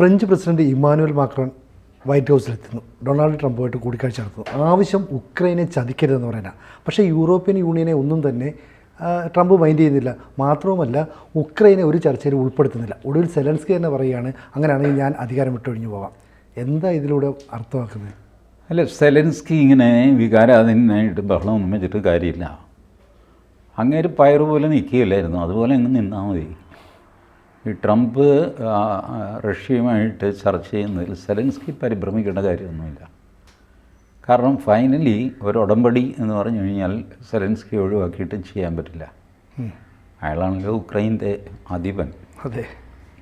French president Emmanuel Macron White ഹൗസിലെത്തുന്നു. Donald ട്രംപുമായിട്ട് കൂടിക്കാഴ്ച നടത്തുന്നു. ആവശ്യം ഉക്രൈനെ ചതിക്കരുതെന്ന് പറയാനാണ്. പക്ഷേ യൂറോപ്യൻ യൂണിയനെ ഒന്നും തന്നെ ട്രംപ് മൈൻഡ് ചെയ്യുന്നില്ല. മാത്രവുമല്ല, ഉക്രൈനെ ഒരു ചർച്ചയിൽ ഉൾപ്പെടുത്തുന്നില്ല. ഒടുവിൽ സെലൻസ്കി തന്നെ പറയുകയാണ്, അങ്ങനെയാണെങ്കിൽ ഞാൻ അധികാരം വിട്ടൊഴിഞ്ഞു പോകാം. എന്താ ഇതിലൂടെ അർത്ഥമാക്കുന്നത്? അല്ല, സെലൻസ്കി ഇങ്ങനെ വികാരാധീനായിട്ട് ബഹളമൊന്നും വെച്ചിട്ട് കാര്യമില്ല. അങ്ങേര് പയറ് പോലെ നിൽക്കുകയില്ലായിരുന്നു, അതുപോലെ അങ്ങ് നിന്നാൽ മതി. ഈ ട്രംപ് റഷ്യയുമായിട്ട് ചർച്ച ചെയ്യുന്നതിൽ സെലൻസ്കി പരിഭ്രമിക്കേണ്ട കാര്യമൊന്നുമില്ല. കാരണം ഫൈനലി ഒരു ഉടമ്പടി എന്ന് പറഞ്ഞു കഴിഞ്ഞാൽ സെലൻസ്കി ഒഴിവാക്കിയിട്ട് ചെയ്യാൻ പറ്റില്ല. അയാളാണല്ലോ ഉക്രൈൻ്റെ അധിപൻ. അതെ,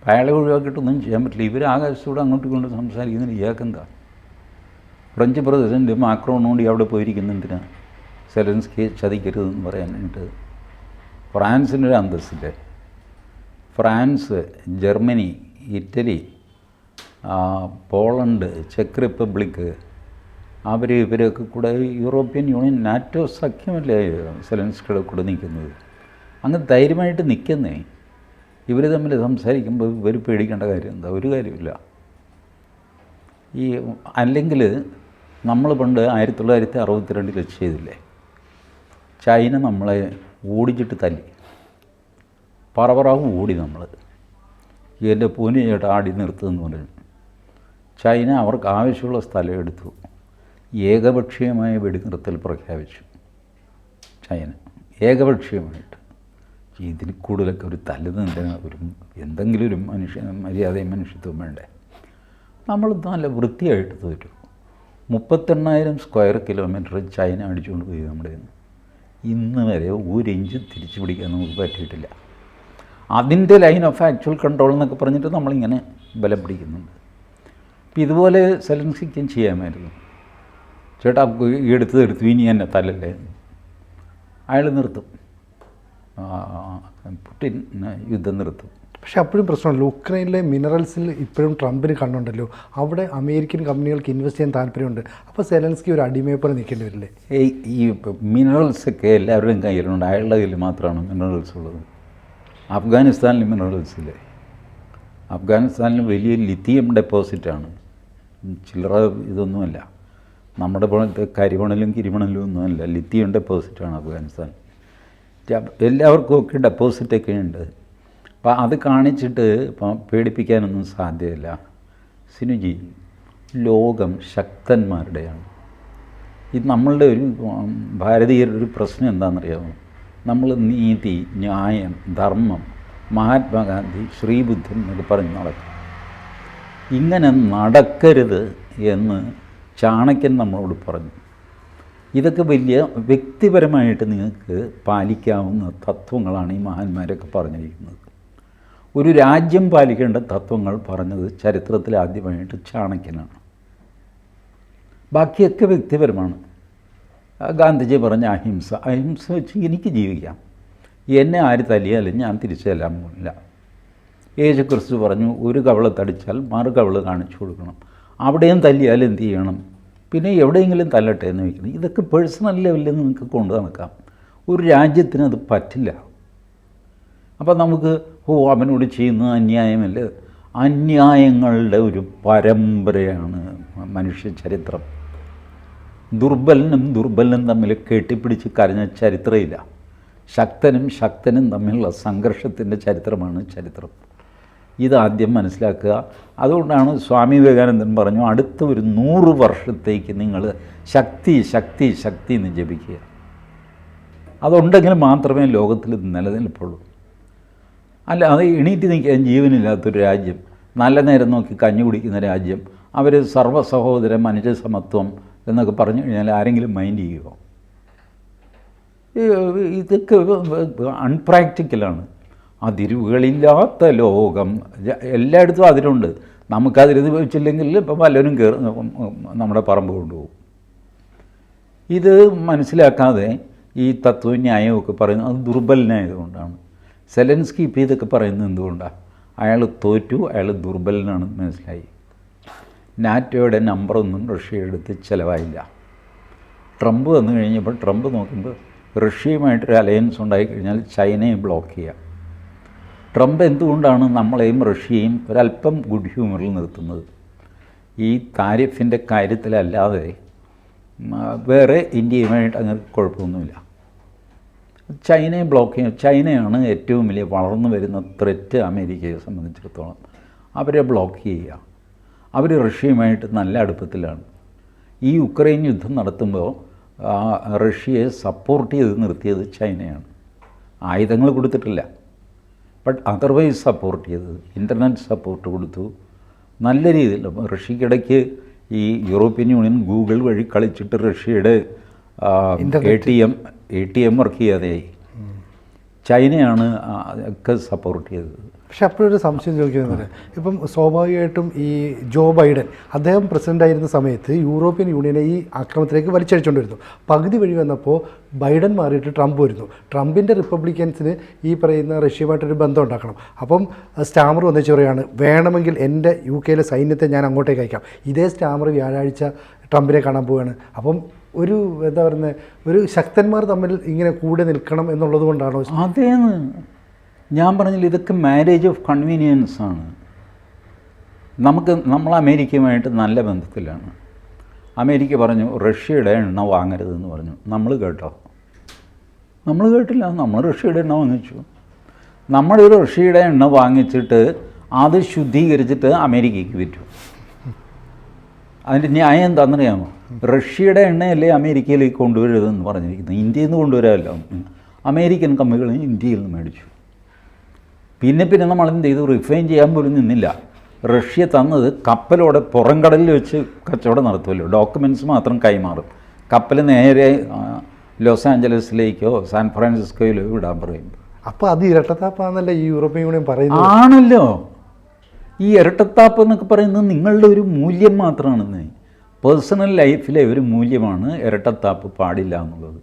അയാളെ ഒഴിവാക്കിയിട്ടൊന്നും ചെയ്യാൻ പറ്റില്ല. ഇവർ ആകാശത്തോടെ അങ്ങോട്ടും ഇങ്ങോട്ട് സംസാരിക്കുന്നതിന് ഇയാൾക്കെന്താ? ഫ്രഞ്ച് പ്രസിഡൻറ്റ് മാക്രോണോട് അവിടെ പോയിരിക്കുന്നതിന് സെലൻസ്കിയെ ചതിക്കരുതെന്ന് പറയാനായിട്ട് ഫ്രാൻസിനൊരു അന്തസ്സില്ലേ. ഫ്രാൻസ്, ജർമ്മനി, ഇറ്റലി, പോളണ്ട്, ചെക്ക് റിപ്പബ്ലിക്ക്, ഇവരൊക്കെ കൂടെ യൂറോപ്യൻ യൂണിയൻ നാറ്റോ സഖ്യമല്ലേ സെലൻസ്കിയുടെ കൂടെ നിൽക്കുന്നത്. അങ്ങ് ധൈര്യമായിട്ട് നിൽക്കുന്നേ. ഇവർ തമ്മിൽ സംസാരിക്കുമ്പോൾ ഇവർ പേടിക്കേണ്ട കാര്യം എന്താ? ഒരു കാര്യമില്ല. അല്ലെങ്കിൽ നമ്മൾ പണ്ട് 1962 ചെയ്തില്ലേ, ചൈന നമ്മളെ ഓടിച്ചിട്ട് തല്ലി, പറവറാവും ഓടി. നമ്മൾ എൻ്റെ പൂനെയായിട്ട് ആടി നിർത്തുമെന്ന് പറഞ്ഞു. ചൈന അവർക്ക് ആവശ്യമുള്ള സ്ഥലം എടുത്തു, ഏകപക്ഷീയമായ വെടിനിർത്തൽ പ്രഖ്യാപിച്ചു. ചൈന ഏകപക്ഷീയമായിട്ട്. ഇതിൽ കൂടുതലൊക്കെ ഒരു തല്ലുന്ന എന്തെങ്കിലും ഒരു മര്യാദയും മനുഷ്യത്വം വേണ്ടേ? നമ്മൾ നല്ല വൃത്തിയായിട്ട് തോറ്റു. 38,000 സ്ക്വയർ കിലോമീറ്റർ ചൈന അടിച്ചുകൊണ്ട് പോയി നമ്മുടെ നിന്ന്. ഇന്ന് വരെ ഒരു ഇഞ്ച് തിരിച്ചു പിടിക്കാൻ നമുക്ക് പറ്റിയിട്ടില്ല. അതിൻ്റെ ലൈൻ ഓഫ് ആക്ച്വൽ കൺട്രോൾ എന്നൊക്കെ പറഞ്ഞിട്ട് നമ്മളിങ്ങനെ ബലം പിടിക്കുന്നുണ്ട്. അപ്പം ഇതുപോലെ സെലൻസ്കിക്കും ചെയ്യാമായിരുന്നു. ചേട്ടാ എടുത്തു ഇനി എന്നെ തല്ലല്ലേ, അയാൾ നിർത്തും. പുടിൻ യുദ്ധം നിർത്തും. പക്ഷേ അപ്പോഴും പ്രശ്നമല്ലോ, ഉക്രൈനിലെ മിനറൽസിൽ ഇപ്പോഴും ട്രംപിന് കണ്ണുണ്ടല്ലോ. അവിടെ അമേരിക്കൻ കമ്പനികൾക്ക് ഇൻവെസ്റ്റ് ചെയ്യാൻ താല്പര്യമുണ്ട്. അപ്പോൾ സെലൻസ്കി ഒരു അടിമയെപ്പോലെ നിൽക്കേണ്ടി വരില്ലേ? ഈ മിനറൽസൊക്കെ എല്ലാവരുടെയും കയ്യിലുണ്ട്, അയാളുടെ കയ്യിൽ മാത്രമാണ് മിനറൽസ് ഉള്ളത്. അഫ്ഗാനിസ്ഥാനിൽ മിനറൽസില്ലേ, അഫ്ഗാനിസ്ഥാനിൽ വലിയ ലിത്തിയം ഡെപ്പോസിറ്റാണ്. ചില്ലറ ഇതൊന്നുമല്ല, നമ്മുടെ പോലത്തെ കരിമണലും കിരിമണലും ഒന്നുമല്ല, ലിത്തിയം ഡെപ്പോസിറ്റാണ് അഫ്ഗാനിസ്ഥാൻ. എല്ലാവർക്കും ഒക്കെ ഡെപ്പോസിറ്റൊക്കെ ഉണ്ട്. അപ്പോൾ അത് കാണിച്ചിട്ട് ഇപ്പം പേടിപ്പിക്കാനൊന്നും സാധ്യമല്ല. സിനുജി, ലോകം ശക്തന്മാരുടെയാണ്. ഇത് നമ്മളുടെ ഒരു ഭാരതീയരുടെ ഒരു പ്രശ്നം എന്താണെന്നറിയാമോ? നമ്മൾ നീതി, ന്യായം, ധർമ്മം, മഹാത്മാഗാന്ധി, ശ്രീബുദ്ധൻ എന്നൊക്കെ പറഞ്ഞ് നടക്കും. ഇങ്ങനെ നടക്കരുത് എന്ന് ചാണക്യൻ നമ്മളോട് പറഞ്ഞു. ഇതൊക്കെ വലിയ വ്യക്തിപരമായിട്ട് നിങ്ങൾക്ക് പാലിക്കാവുന്ന തത്വങ്ങളാണ് ഈ മഹാന്മാരൊക്കെ പറഞ്ഞിരിക്കുന്നത്. ഒരു രാജ്യം പാലിക്കേണ്ട തത്വങ്ങൾ പറഞ്ഞത് ചരിത്രത്തിൽ ആദ്യമായിട്ട് ചാണക്യനാണ്. ബാക്കിയൊക്കെ വ്യക്തിപരമാണ്. ഗാന്ധിജി പറഞ്ഞ അഹിംസ, അഹിംസ വെച്ച് എനിക്ക് ജീവിക്കാം, എന്നെ ആര് തല്ലിയാലും ഞാൻ തിരിച്ചെല്ലാം പോകില്ല. യേശുക്രിസ്തു പറഞ്ഞു, ഒരു കവള് തടിച്ചാൽ മറു കവള് കാണിച്ചു കൊടുക്കണം. അവിടെയും തല്ലിയാൽ എന്ത് ചെയ്യണം? പിന്നെ എവിടെയെങ്കിലും തല്ലട്ടെ എന്ന് വയ്ക്കണം. ഇതൊക്കെ പേഴ്സണൽ ലെവലിൽ നിങ്ങൾക്ക് കൊണ്ടു നടക്കാം. ഒരു രാജ്യത്തിന് അത് പറ്റില്ല. അപ്പം നമുക്ക് അവനോട് ചെയ്യുന്നത് അന്യായമല്ല. അന്യായങ്ങളുടെ ഒരു പരമ്പരയാണ് മനുഷ്യ ചരിത്രം. ദുർബലനും തമ്മിൽ കെട്ടിപ്പിടിച്ച് കരഞ്ഞ ചരിത്രമില്ല. ശക്തനും തമ്മിലുള്ള സംഘർഷത്തിൻ്റെ ചരിത്രമാണ് ചരിത്രം. ഇതാദ്യം മനസ്സിലാക്കുക. അതുകൊണ്ടാണ് സ്വാമി വിവേകാനന്ദൻ പറഞ്ഞു, അടുത്ത ഒരു 100 വർഷത്തേക്ക് നിങ്ങൾ ശക്തി ശക്തി ശക്തി എന്ന് ജപിക്കുക. അതുണ്ടെങ്കിൽ മാത്രമേ ലോകത്തിൽ നിലനിൽപ്പുള്ളൂ. അല്ല, അത് എണീറ്റ് നിൽക്കാൻ ജീവനില്ലാത്തൊരു രാജ്യം, നല്ല നേരം നോക്കി കഞ്ഞി കുടിക്കുന്ന രാജ്യം, അവർ സർവ്വസഹോദര മനുഷ്യ സമത്വം എന്നൊക്കെ പറഞ്ഞു കഴിഞ്ഞാൽ ആരെങ്കിലും മൈൻഡ് ചെയ്യുമോ? ഇതൊക്കെ അൺപ്രാക്ടിക്കലാണ്. അതിരുകളില്ലാത്ത ലോകം, എല്ലായിടത്തും അതിരുണ്ട്. നമുക്കതിരുത് വെച്ചില്ലെങ്കിൽ ഇപ്പം പലരും നമ്മുടെ പറമ്പ് കൊണ്ടുപോകും. ഇത് മനസ്സിലാക്കാതെ ഈ തത്വന്യായമൊക്കെ പറയുന്നത് അത് ദുർബലനായതുകൊണ്ടാണ്. സെലൻസ്കി ഇപ്പോൾ ഇതൊക്കെ പറയുന്നത് എന്തുകൊണ്ടാണ്? അയാൾ തോറ്റു, അയാൾ ദുർബലനാണെന്ന് മനസ്സിലായി. നാറ്റോയുടെ നമ്പറൊന്നും റഷ്യ എടുത്ത് ചിലവായില്ല. ട്രംപ് വന്നു കഴിഞ്ഞപ്പോൾ ട്രംപ് നോക്കുമ്പോൾ റഷ്യയുമായിട്ടൊരു അലയൻസ് ഉണ്ടായിക്കഴിഞ്ഞാൽ ചൈനയെ ബ്ലോക്ക് ചെയ്യാം. ട്രംപ് എന്തുകൊണ്ടാണ് നമ്മളെയും റഷ്യയും ഒരല്പം ഗുഡ് ഹ്യൂമറിൽ നിർത്തുന്നത്? ഈ താരിഫിൻ്റെ കാര്യത്തിലല്ലാതെ വേറെ ഇന്ത്യയുമായിട്ട് അങ്ങനെ കുഴപ്പമൊന്നുമില്ല. ചൈനയെ ബ്ലോക്ക് ചെയ്യും. ചൈനയാണ് ഏറ്റവും വലിയ വളർന്നു വരുന്ന ത്രെറ്റ് അമേരിക്കയെ സംബന്ധിച്ചിടത്തോളം. അവരെ ബ്ലോക്ക് ചെയ്യുക. അവർ റഷ്യയുമായിട്ട് നല്ല അടുപ്പത്തിലാണ്. ഈ യുക്രൈൻ യുദ്ധം നടത്തുമ്പോൾ റഷ്യയെ സപ്പോർട്ട് ചെയ്ത് നിർത്തിയത് ചൈനയാണ്. ആയുധങ്ങൾ കൊടുത്തിട്ടില്ല, ബട്ട് അതർവൈസ് സപ്പോർട്ട് ചെയ്തത്. ഇൻ്റർനെറ്റ് സപ്പോർട്ട് കൊടുത്തു നല്ല രീതിയിൽ. റഷ്യക്കിടയ്ക്ക് ഈ യൂറോപ്യൻ യൂണിയൻ ഗൂഗിൾ വഴി കളിച്ചിട്ട് റഷ്യയുടെ ATM വർക്ക് ചെയ്യാതെയായി. ചൈനയാണ് ഒക്കെ സപ്പോർട്ട് ചെയ്തത്. പക്ഷെ അപ്പോഴൊരു സംശയം ചോദിക്കുന്നത്, ഇപ്പം സ്വാഭാവികമായിട്ടും ഈ ജോ ബൈഡൻ അദ്ദേഹം പ്രസിഡൻ്റായിരുന്ന സമയത്ത് യൂറോപ്യൻ യൂണിയനെ ഈ ആക്രമണത്തിലേക്ക് വലിച്ചഴിച്ചുകൊണ്ടിരുന്നു. പകുതി വഴി വന്നപ്പോൾ ബൈഡൻ മാറിയിട്ട് ട്രംപ് വരുന്നു. ട്രംപിൻ്റെ റിപ്പബ്ലിക്കൻസിന് ഈ പറയുന്ന റഷ്യയുമായിട്ടൊരു ബന്ധം ഉണ്ടാക്കണം. അപ്പം സ്റ്റാമർ വന്നിച്ച് പറയുകയാണ്, വേണമെങ്കിൽ എൻ്റെ UK സൈന്യത്തെ ഞാൻ അങ്ങോട്ടേക്ക് അയക്കാം. ഇതേ സ്റ്റാമർ വ്യാഴാഴ്ച ട്രംപിനെ കാണാൻ പോവുകയാണ്. അപ്പം ഒരു എന്താ പറയുന്നത്, ഒരു ശക്തന്മാർ തമ്മിൽ ഇങ്ങനെ കൂടെ നിൽക്കണം എന്നുള്ളത് കൊണ്ടാണോ? അതേന്ന് ഞാൻ പറഞ്ഞില്ല, ഇതൊക്കെ മാരേജ് ഓഫ് കൺവീനിയൻസ് ആണ്. നമ്മൾ അമേരിക്കയുമായിട്ട് നല്ല ബന്ധത്തിലാണ്. അമേരിക്ക പറഞ്ഞു റഷ്യയുടെ എണ്ണ വാങ്ങരുതെന്ന് പറഞ്ഞു. നമ്മൾ കേട്ടോ? നമ്മൾ കേട്ടില്ല. നമ്മൾ റഷ്യയുടെ എണ്ണ വാങ്ങിച്ചു. നമ്മളൊരു റഷ്യയുടെ എണ്ണ വാങ്ങിച്ചിട്ട് അത് ശുദ്ധീകരിച്ചിട്ട് അമേരിക്കയ്ക്ക് വിറ്റു. അതിൻ്റെ ന്യായം എന്താണെന്നറിയാമോ? റഷ്യയുടെ എണ്ണയല്ലേ അമേരിക്കയിലേക്ക് കൊണ്ടുവരുതെന്ന് പറഞ്ഞിരിക്കുന്നത്. ഇന്ത്യയിൽ നിന്ന് കൊണ്ടുവരാമല്ലോ. അമേരിക്കൻ കമ്പനികൾ ഇന്ത്യയിൽ നിന്ന് മേടിച്ചു. പിന്നെ നമ്മൾ എന്ത് ചെയ്തു? റിഫൈൻ ചെയ്യാൻ പോലും നിന്നില്ല. റഷ്യ തന്നത് കപ്പലോടെ പുറംകടലിൽ വെച്ച് കച്ചവടം നടത്തുമല്ലോ. ഡോക്യുമെൻറ്റ്സ് മാത്രം കൈമാറും. കപ്പൽ നേരെ ലോസ് ആഞ്ചലസിലേക്കോ സാൻ ഫ്രാൻസിസ്കോയിലോ വിടാൻ പറയും. അപ്പോൾ അത് ഇരട്ടത്താപ്പാന്നല്ലേ ഈ യൂറോപ്യൻ യൂണിയൻ പറയുന്നത്? ആണല്ലോ. ഈ ഇരട്ടത്താപ്പ് എന്നൊക്കെ പറയുന്നത് നിങ്ങളുടെ ഒരു മൂല്യം മാത്രമാണെന്ന്. പേഴ്സണൽ ലൈഫിലെ ഒരു മൂല്യമാണ് ഇരട്ടത്താപ്പ് പാടില്ല എന്നുള്ളത്.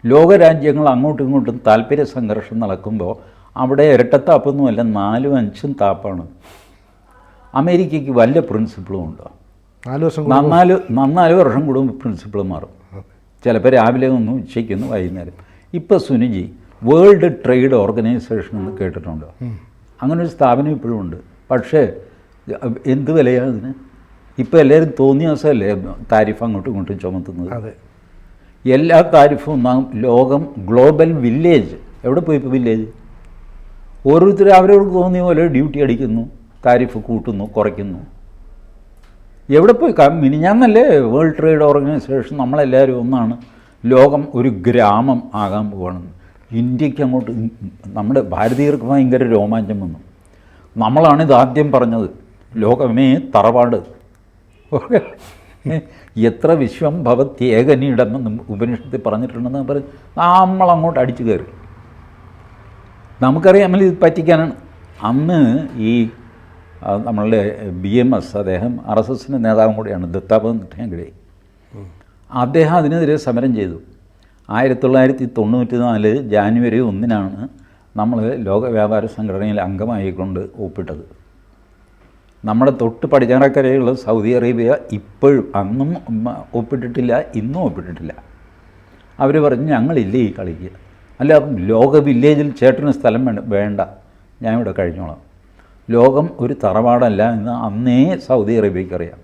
ലോകരാജ്യങ്ങൾ അങ്ങോട്ടും ഇങ്ങോട്ടും താല്പര്യ സംഘർഷം നടക്കുമ്പോൾ അവിടെ ഇരട്ടത്താപ്പൊന്നുമല്ല, 4ഉം 5ഉം താപ്പാണ്. അമേരിക്കയ്ക്ക് വല്ല പ്രിൻസിപ്പിളും ഉണ്ടോ? 4 വർഷം 4 വർഷം കൂടുമ്പോൾ പ്രിൻസിപ്പിൾ മാറും. ചിലപ്പോൾ രാവിലെ ഒന്ന്, ഉച്ചയ്ക്കൊന്ന്, വൈകുന്നേരം. ഇപ്പോൾ സുനിജി, വേൾഡ് ട്രേഡ് ഓർഗനൈസേഷൻ എന്ന് കേട്ടിട്ടുണ്ടോ? അങ്ങനൊരു സ്ഥാപനം ഇപ്പോഴും ഉണ്ട്. പക്ഷേ എന്ത് വിലയാണ് അതിന്? ഇപ്പോൾ എല്ലാവരും തോന്നിയ ദിവസമല്ലേ താരിഫ് അങ്ങോട്ടും ഇങ്ങോട്ടും ചുമത്തുന്നത്. അതെ, എല്ലാ താരിഫും ലോകം ഗ്ലോബൽ വില്ലേജ്. എവിടെ പോയി ഇപ്പോൾ വില്ലേജ്? ഓരോരുത്തരും അവരോട് തോന്നിയ പോലെ ഡ്യൂട്ടി അടിക്കുന്നു, താരിഫ് കൂട്ടുന്നു, കുറയ്ക്കുന്നു. എവിടെ പോയി? മിനിഞ്ഞാന്നല്ലേ വേൾഡ് ട്രേഡ് ഓർഗനൈസേഷൻ നമ്മളെല്ലാവരും ഒന്നാണ്, ലോകം ഒരു ഗ്രാമം ആകാൻ പോകണമെന്ന്. ഇന്ത്യക്ക് അങ്ങോട്ട് നമ്മുടെ ഭാരതീയർക്ക് ഭയങ്കര രോമാഞ്ചം വന്നു. നമ്മളാണ് ഇതാദ്യം പറഞ്ഞത്, ലോകമേ തറവാട്, എത്ര വിശ്വം ഭവത്യേകനീടമെന്നും ഉപനിഷത്തിൽ പറഞ്ഞിട്ടുണ്ടെന്ന് പറഞ്ഞ് നമ്മളങ്ങോട്ട് അടിച്ചു കയറി. നമുക്കറിയാമല്ലോ ഇത് പറ്റിക്കാനാണ്. അന്ന് ഈ നമ്മളുടെ BMS, അദ്ദേഹം RSSൻ്റെ നേതാവും കൂടിയാണ്, ദത്താപത് ഠാങ്കറെ. അദ്ദേഹം അതിനെതിരെ സമരം ചെയ്തു. 1994 ജാനുവരി 1 നമ്മൾ ലോക വ്യാപാര സംഘടനയിൽ അംഗമായിക്കൊണ്ട് ഒപ്പിട്ടത്. നമ്മുടെ തൊട്ട് പടിഞ്ഞാറക്കരയുള്ള സൗദി അറേബ്യ ഇപ്പോഴും അന്നും ഒപ്പിട്ടിട്ടില്ല, ഇന്നും ഒപ്പിട്ടിട്ടില്ല. അവർ പറഞ്ഞു ഞങ്ങളില്ലേ ഈ കളിക്ക്. അല്ല, ലോക വില്ലേജിൽ ചേട്ടന് സ്ഥലം വേണ്ട, ഞാൻ ഇവിടെ കഴിഞ്ഞോളാം. ലോകം ഒരു തറവാടല്ല എന്ന് അന്നേ സൗദി അറേബ്യയ്ക്ക് അറിയാം.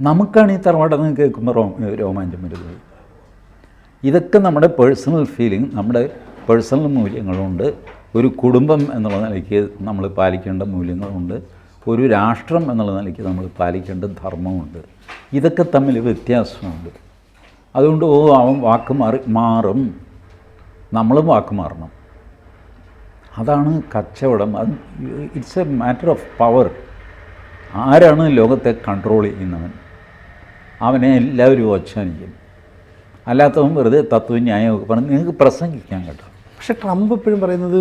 നമുക്കാണ് ഈ തറവാടെന്ന് കേൾക്കുമ്പോൾ രോമാഞ്ചം വരുന്നത്. ഇതൊക്കെ നമ്മുടെ പേഴ്സണൽ ഫീലിംഗ്, നമ്മുടെ പേഴ്സണൽ മൂല്യങ്ങളുണ്ട്. ഒരു കുടുംബം എന്നുള്ള നിലയ്ക്ക് നമ്മൾ പാലിക്കേണ്ട മൂല്യങ്ങളുണ്ട്. ഒരു രാഷ്ട്രം എന്നുള്ള നിലയ്ക്ക് നമ്മൾ പാലിക്കേണ്ട ധർമ്മമുണ്ട്. ഇതൊക്കെ തമ്മിൽ വ്യത്യാസമുണ്ട്. അതുകൊണ്ട് അവൻ വാക്ക് മാറും, നമ്മളും വാക്ക് മാറണം. അതാണ് കച്ചവടം. അത് it's A matter of power. ആരാണ് ലോകത്തെ കൺട്രോൾ ചെയ്യുന്നവൻ, അവനെ എല്ലാവരും ഓച്ചാനിക്കും. അല്ലാത്തവൻ വെറുതെ തത്വന്യായമൊക്കെ പറഞ്ഞ് നിങ്ങൾക്ക് പ്രസംഗിക്കാൻ കേട്ടോ. പക്ഷേ ട്രംപ് എപ്പോഴും പറയുന്നത്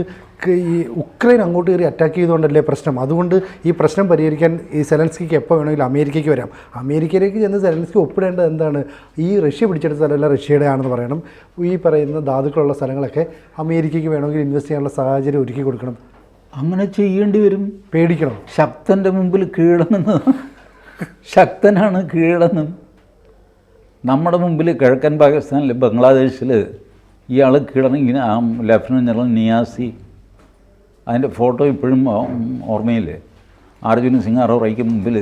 ഈ ഉക്രൈൻ അങ്ങോട്ട് കയറി അറ്റാക്ക് ചെയ്തുകൊണ്ടല്ലേ പ്രശ്നം, അതുകൊണ്ട് ഈ പ്രശ്നം പരിഹരിക്കാൻ ഈ സെലൻസ്കിക്ക് എപ്പോൾ വേണമെങ്കിലും അമേരിക്കയ്ക്ക് വരാം. അമേരിക്കയിലേക്ക് ചെന്ന് സെലൻസ്കി ഒപ്പിടേണ്ടത് എന്താണ്? ഈ റഷ്യ പിടിച്ചെടുത്ത സ്ഥലമല്ല റഷ്യയുടെ ആണെന്ന് പറയണം. ഈ പറയുന്ന ധാതുക്കളുള്ള സ്ഥലങ്ങളൊക്കെ അമേരിക്കയ്ക്ക് വേണമെങ്കിൽ ഇൻവെസ്റ്റ് ചെയ്യാനുള്ള സാഹചര്യം ഒരുക്കി കൊടുക്കണം. അങ്ങനെ ചെയ്യേണ്ടി വരും. പേടിക്കണം. ശക്തൻ്റെ മുമ്പിൽ കീഴടങ്ങുന്നത് ശക്തനാണ് കീഴടങ്ങും. നമ്മുടെ മുമ്പിൽ കിഴക്കൻ പാകിസ്ഥാനിൽ ബംഗ്ലാദേശിൽ ഇയാൾ കീഴടങ്ങി. ആ ലഫ്റ്റനൻറ്റ് ജനറൽ നിയാസി അതിൻ്റെ ഫോട്ടോ ഇപ്പോഴും ഓർമ്മയില്ലേ? അർജുൻ സിംഗ് അറോറയ്ക്ക് മുമ്പിൽ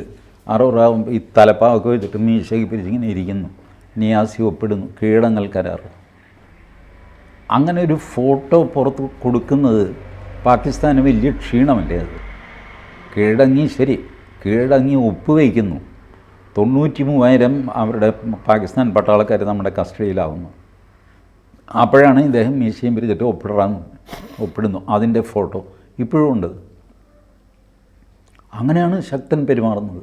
അറോറ ഈ തലപ്പാവൊക്കെ വെച്ചിട്ട് മീശയ്ക്ക് പിരിച്ചിങ്ങനെ ഇരിക്കുന്നു. നിയാസി ഒപ്പിടുന്നു, കീഴടങ്ങൽ കരാർ. അങ്ങനെ ഒരു ഫോട്ടോ പുറത്ത് കൊടുക്കുന്നത് പാകിസ്ഥാന് വലിയ ക്ഷീണമല്ലേ? അത് കീഴടങ്ങി, ശരി, കീഴടങ്ങി ഒപ്പുവയ്ക്കുന്നു. 93,000 അവരുടെ പാകിസ്ഥാൻ പട്ടാളക്കാർ നമ്മുടെ കസ്റ്റഡിയിലാവുന്നു. അപ്പോഴാണ് ഇദ്ദേഹം മീശയും പിരിച്ചിട്ട് ഒപ്പിടുന്നു. അതിൻ്റെ ഫോട്ടോ ഇപ്പോഴും ഉണ്ട്. അങ്ങനെയാണ് ശക്തൻ പെരുമാറുന്നത്.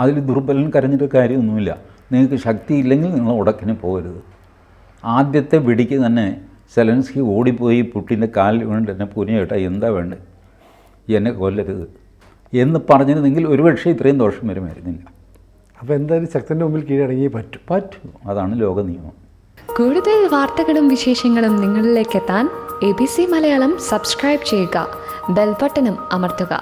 അതിൽ ദുർബലൻ കരഞ്ഞിട്ട് കാര്യമൊന്നുമില്ല. നിങ്ങൾക്ക് ശക്തിയില്ലെങ്കിൽ നിങ്ങൾ ഉടക്കിന് പോകരുത്. ആദ്യത്തെ വെടിക്ക് തന്നെ സെലൻസ്കി ഓടിപ്പോയി പുട്ടിൻ്റെ കാലിൽ വീണിട്ട് എന്നെ പുനിയേട്ടാ എന്താ വേണ്ടത്, എന്നെ കൊല്ലരുത് എന്ന് പറഞ്ഞിരുന്നെങ്കിൽ ഒരുപക്ഷെ ഇത്രയും ദോഷം വരുമായിരുന്നില്ല. അപ്പോൾ എന്തായാലും ശക്തൻ്റെ മുമ്പിൽ കീഴടങ്ങിയേ പറ്റും. അതാണ് ലോക നിയമം. കൂടുതൽ വാർത്തകളും വിശേഷങ്ങളും നിങ്ങളിലേക്ക് എത്താൻ ABC മലയാളം സബ്സ്ക്രൈബ് ചെയ്യുക, ബെൽ ബട്ടണും അമർത്തുക.